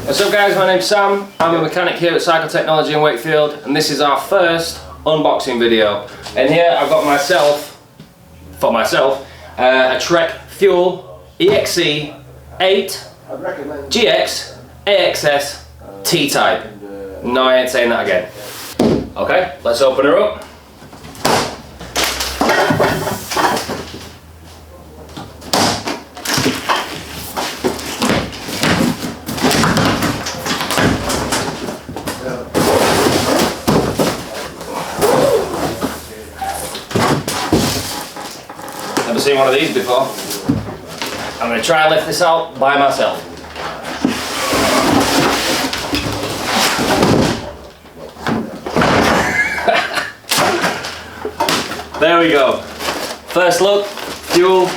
What's up guys, my name's Sam. I'm a mechanic here at Cycle Technology in Wakefield, and this is our first unboxing video. And here I've got a Trek Fuel EXe 8 GX AXS T-Type. No, I ain't saying that again. Okay, let's open her up. Never seen one of these before. I'm going to try and lift this out by myself. There we go. First look, Fuel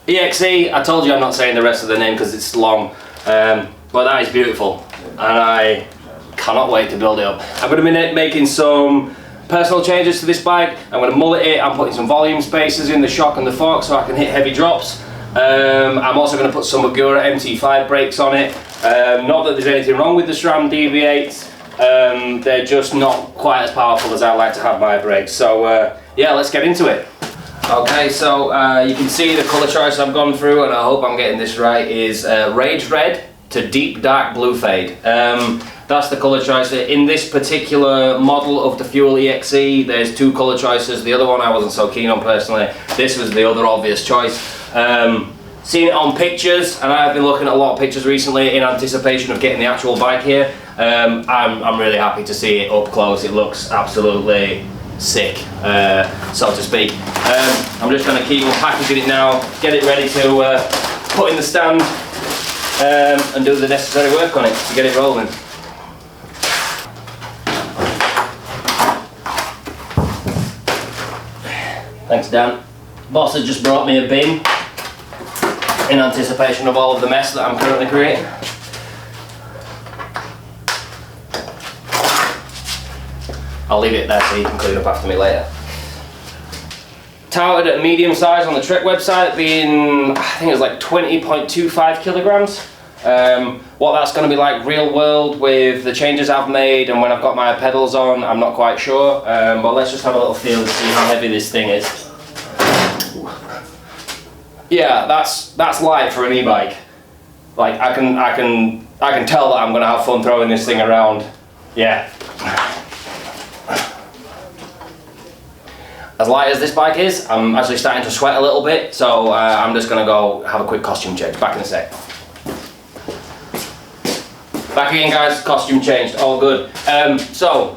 EXe. I told you I'm not saying the rest of the name because it's long, but that is beautiful and I cannot wait to build it up. I'm going to be making some personal changes to this bike. I'm going to mullet it. I'm putting some volume spacers in the shock and the fork so I can hit heavy drops. I'm also going to put some Agura MT5 brakes on it. Not that there's anything wrong with the SRAM DV8s, they're just not quite as powerful as I like to have my brakes. So yeah, let's get into it. Okay, so you can see the colour choice I've gone through, and I hope I'm getting this right, is Rage Red to Deep Dark Blue Fade. That's the colour choice. In this particular model of the Fuel EXe, there's two colour choices. The other one I wasn't so keen on personally. This was the other obvious choice. Seen it on pictures, and I've been looking at a lot of pictures recently in anticipation of getting the actual bike here. I'm really happy to see it up close. It looks absolutely sick, so to speak. I'm just going to keep packaging it now, get it ready to put in the stand and do the necessary work on it to get it rolling. Thanks Dan. Boss has just brought me a bin in anticipation of all of the mess that I'm currently creating. I'll leave it there so you can clean up after me later. Touted at a medium size on the Trek website, being, I think it was like 20.25 kilograms. What that's going to be like real world with the changes I've made and when I've got my pedals on, I'm not quite sure. But let's just have a little feel to see how heavy this thing is. Yeah, that's light for an e-bike. Like I can tell that I'm going to have fun throwing this thing around. Yeah. As light as this bike is, I'm actually starting to sweat a little bit, so I'm just going to go have a quick costume change. Back in a sec. Back again guys, costume changed, all good. So,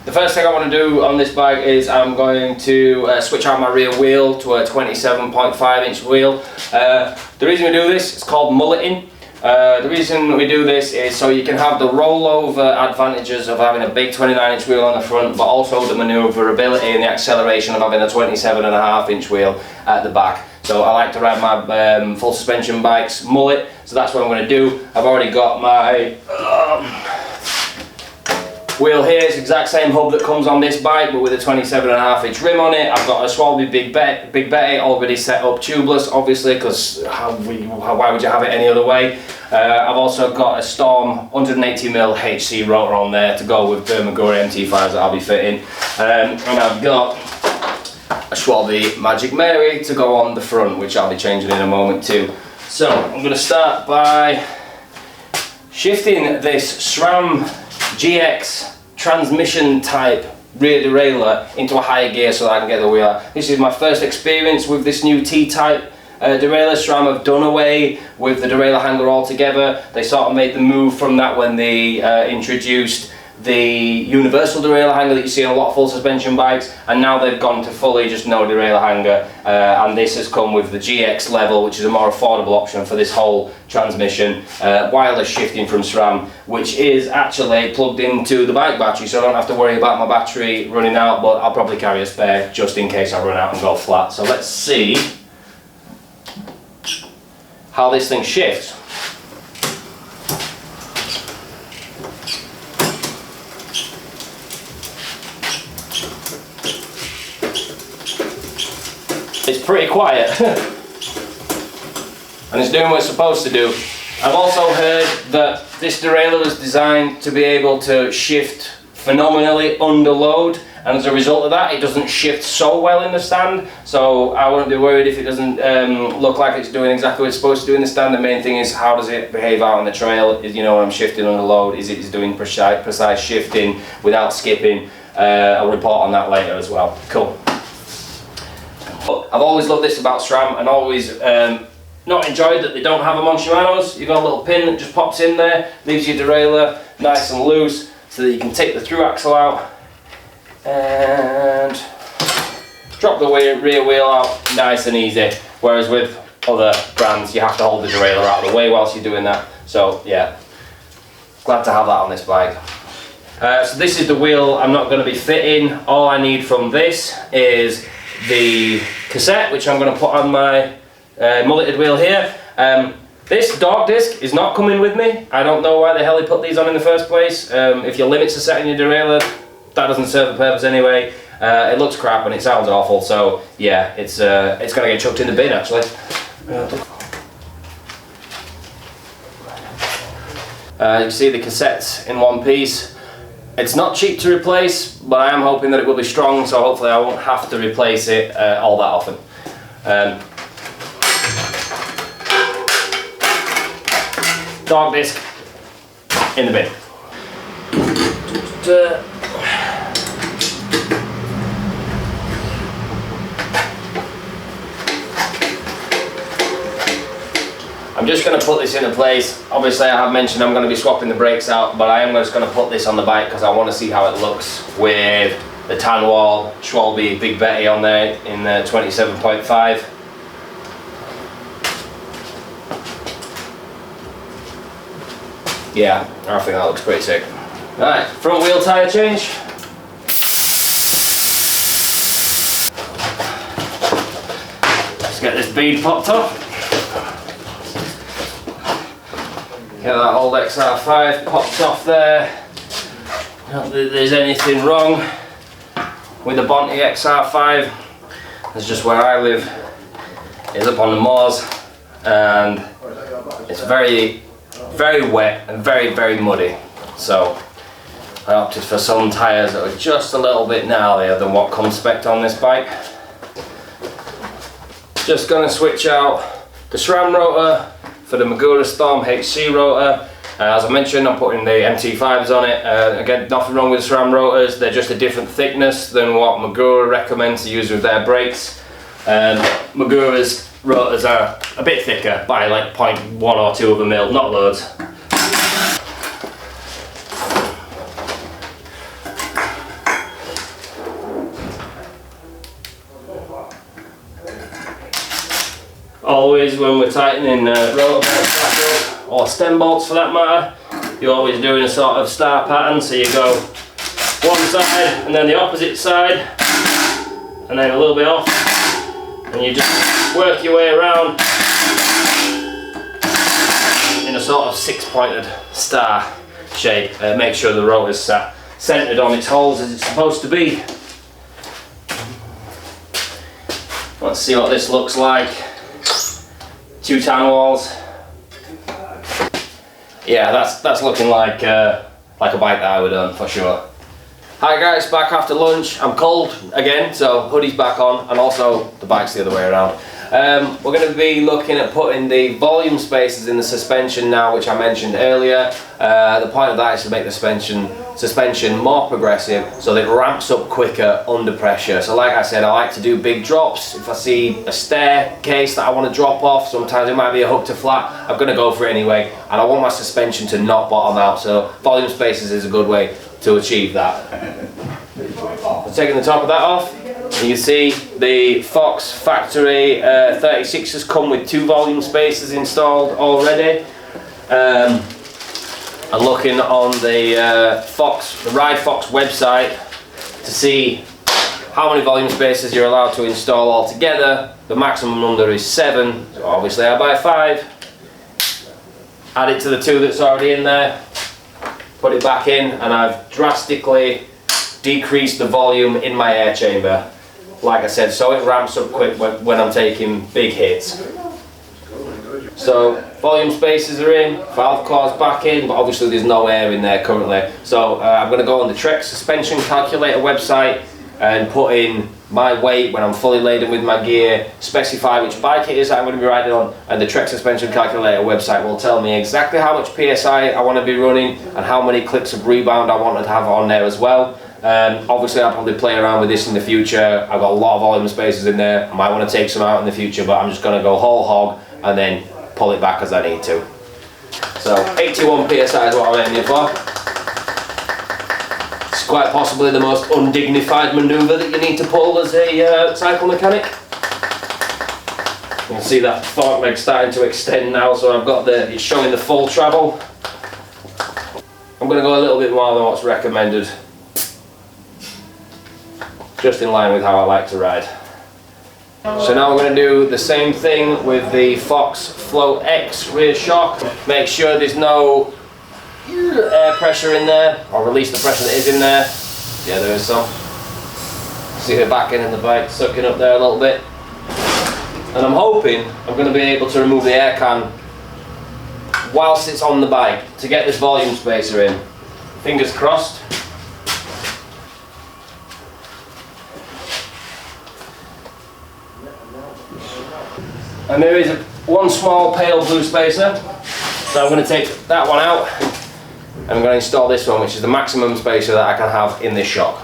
the first thing I want to do on this bike is I'm going to switch out my rear wheel to a 27.5 inch wheel. The reason we do this is called mulleting. The reason we do this is so you can have the rollover advantages of having a big 29 inch wheel on the front, but also the manoeuvrability and the acceleration of having a 27.5 inch wheel at the back. So I like to ride my full suspension bikes mullet, so that's what I'm going to do. I've already got my wheel here. It's the exact same hub that comes on this bike, but with a 27.5 inch rim on it. I've got a Swalby Big Betty already set up tubeless, obviously, because why would you have it any other way? I've also got a Storm 180mm HC rotor on there to go with the Agura MT5s that I'll be fitting. And I've got a Swalby Magic Mary to go on the front, which I'll be changing in a moment too. So I'm going to start by shifting this SRAM GX transmission type rear derailleur into a higher gear so that I can get the wheel out. This is my first experience with this new T-type derailleur. SRAM have done away with the derailleur hanger altogether. They sort of made the move from that when they introduced the universal derailleur hanger that you see on a lot of full suspension bikes, and now they've gone to fully just no derailleur hanger, and this has come with the GX level, which is a more affordable option for this whole transmission, wireless shifting from SRAM, which is actually plugged into the bike battery, so I don't have to worry about my battery running out, but I'll probably carry a spare just in case I run out and go flat. So let's see how this thing shifts. It's pretty quiet and it's doing what it's supposed to do. I've also heard that this derailleur was designed to be able to shift phenomenally under load, and as a result of that it doesn't shift so well in the stand, so I wouldn't be worried if it doesn't look like it's doing exactly what it's supposed to do in the stand. The main thing is how does it behave out on the trail, you know, when I'm shifting under load, is it doing precise shifting without skipping. I'll report on that later as well. Cool. I've always loved this about SRAM, and always not enjoyed that they don't have them on Shimano's. You've got a little pin that just pops in there, leaves your derailleur nice and loose so that you can take the through axle out and drop the rear wheel out nice and easy, whereas with other brands you have to hold the derailleur out of the way whilst you're doing that. So yeah, glad to have that on this bike. So this is the wheel I'm not going to be fitting. All I need from this is the cassette, which I'm going to put on my mulleted wheel here. This dog disc is not coming with me. I don't know why the hell he put these on in the first place. If your limits are set in your derailleur, that doesn't serve a purpose anyway. It looks crap and it sounds awful, so yeah, it's going to get chucked in the bin actually. You see the cassettes in one piece. It's not cheap to replace, but I am hoping that it will be strong, so hopefully I won't have to replace it all that often. Dog disc in the bin. I'm just going to put this into place. Obviously I have mentioned I'm going to be swapping the brakes out, but I am just going to put this on the bike because I want to see how it looks with the tan wall Schwalbe Big Betty on there in the 27.5. Yeah, I think that looks pretty sick. Alright, front wheel tyre change. Let's get this bead popped off. Get that old XR5 popped off there. Not that there's anything wrong with the Bonte XR5. It's just where I live. It's up on the moors and it's very wet and very muddy. So I opted for some tyres that are just a little bit gnarlier than what comes spec'd on this bike. Just gonna switch out the SRAM rotor for the Magura Storm HC rotor. As I mentioned, I'm putting the MT5s on it. Again, nothing wrong with SRAM rotors, they're just a different thickness than what Magura recommends to use with their brakes. Magura's rotors are a bit thicker by like 0.1 or 2 of a mil, not loads. Always when we're tightening rotor bolts or stem bolts for that matter, you're always doing a sort of star pattern, so you go one side and then the opposite side and then a little bit off, and you just work your way around in a sort of 6-pointed star shape. Make sure the rotor's centered on its holes as it's supposed to be. Let's see what this looks like. 2 tan walls. Yeah, that's looking like a bike that I would own for sure. Hi guys, back after lunch. I'm cold again, so hoodie's back on, and also the bike's the other way around. We're going to be looking at putting the volume spacers in the suspension now, which I mentioned earlier. The point of that is to make the suspension more progressive so that it ramps up quicker under pressure. So like I said, I like to do big drops. If I see a staircase that I want to drop off, sometimes it might be a hook to flat, I'm going to go for it anyway, and I want my suspension to not bottom out, so volume spacers is a good way to achieve that. I'm taking the top of that off. You can see the Fox factory 36s come with 2 volume spacers installed already. And looking on the Ride Fox website to see how many volume spacers you're allowed to install altogether. The maximum number is 7, so obviously I buy 5. Add it to the 2 that's already in there, put it back in, and I've drastically decreased the volume in my air chamber. Like I said, so it ramps up quick when I'm taking big hits. So volume spacers are in, valve cores back in, but obviously there's no air in there currently. So I'm going to go on the Trek suspension calculator website and put in my weight when I'm fully laden with my gear, specify which bike it is that I'm going to be riding on, and the Trek suspension calculator website will tell me exactly how much PSI I want to be running and how many clicks of rebound I want to have on there as well. Obviously I'll probably play around with this in the future. I've got a lot of volume spacers in there. I might want to take some out in the future, but I'm just going to go whole hog and then pull it back as I need to. So 81 PSI is what I'm aiming for. It's quite possibly the most undignified manoeuvre that you need to pull as a cycle mechanic. You can see that fork leg starting to extend now, so I've got it's showing the full travel. I'm going to go a little bit more than what's recommended, just in line with how I like to ride. So now we're going to do the same thing with the Fox Float X rear shock. Make sure there's no air pressure in there, or release the pressure that is in there. Yeah, there is some. See the back end of the bike sucking up there a little bit. And I'm hoping I'm going to be able to remove the air can whilst it's on the bike to get this volume spacer in. Fingers crossed. And there is one small pale blue spacer, so I'm going to take that one out and I'm going to install this one, which is the maximum spacer that I can have in this shock.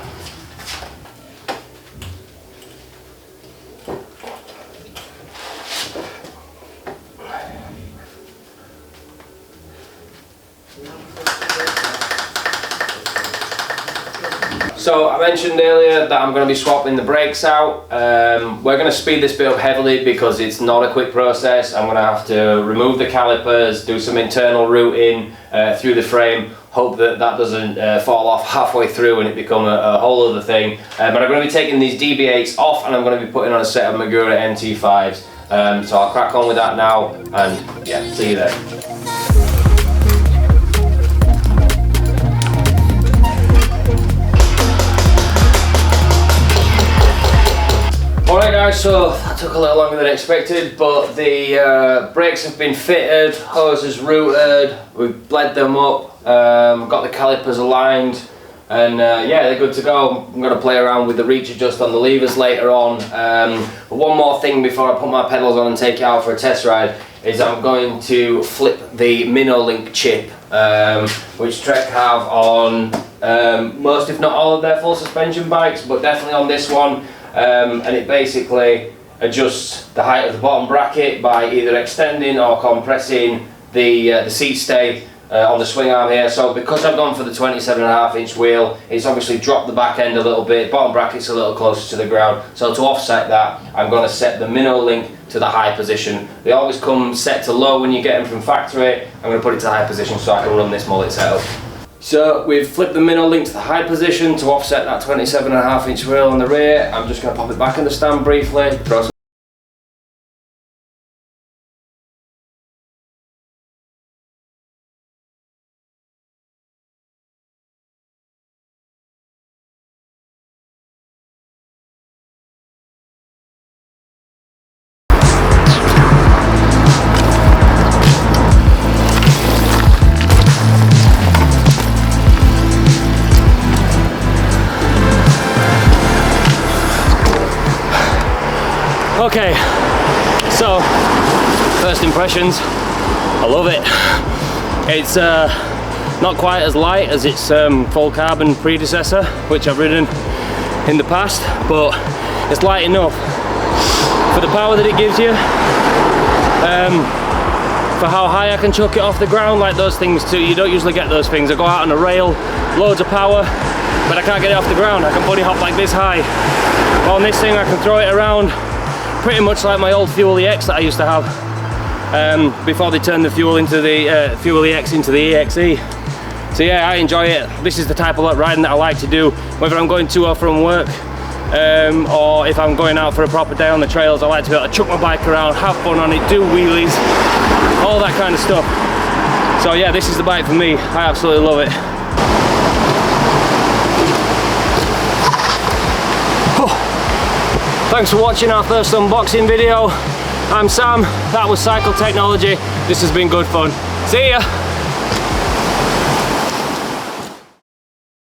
So I mentioned earlier that I'm going to be swapping the brakes out. We're going to speed this bit up heavily because it's not a quick process. I'm going to have to remove the calipers, do some internal routing through the frame, hope that that doesn't fall off halfway through and it become a whole other thing. But I'm going to be taking these DB8s off and I'm going to be putting on a set of Magura MT5s. So I'll crack on with that now and yeah, see you there. Alright guys, so that took a little longer than expected, but the brakes have been fitted, hoses routed, we've bled them up, got the calipers aligned, and yeah, they're good to go. I'm going to play around with the reach adjust on the levers later on. But one more thing before I put my pedals on and take it out for a test ride is I'm going to flip the MinoLink chip, which Trek have on most if not all of their full suspension bikes, but definitely on this one. And it basically adjusts the height of the bottom bracket by either extending or compressing the seat stay on the swing arm here. So because I've gone for the 27.5-inch wheel, it's obviously dropped the back end a little bit, bottom bracket's a little closer to the ground. So to offset that, I'm going to set the MinoLink to the high position. They always come set to low when you get them from factory. I'm going to put it to high position so I can run this mullet setup. So we've flipped the MinoLink to the high position to offset that 27.5-inch wheel on the rear. I'm just going to pop it back in the stand briefly, throw some Okay, so first impressions, I love it. It's not quite as light as its full carbon predecessor, which I've ridden in the past, but it's light enough for the power that it gives you, for how high I can chuck it off the ground. Like those things too, you don't usually get those things. I go out on a rail, loads of power, but I can't get it off the ground. I can bunny hop like this high. Well, on this thing I can throw it around pretty much like my old Fuel EXe that I used to have before they turned the Fuel into the Fuel EXe into the EXe. So yeah, I enjoy it. This is the type of riding that I like to do, whether I'm going to or from work, or if I'm going out for a proper day on the trails. I like to be able to chuck my bike around, have fun on it, do wheelies, all that kind of stuff. So yeah, this is the bike for me. I absolutely love it. Thanks for watching our first unboxing video. I'm Sam, that was Cycle Technology. This has been good fun. See ya!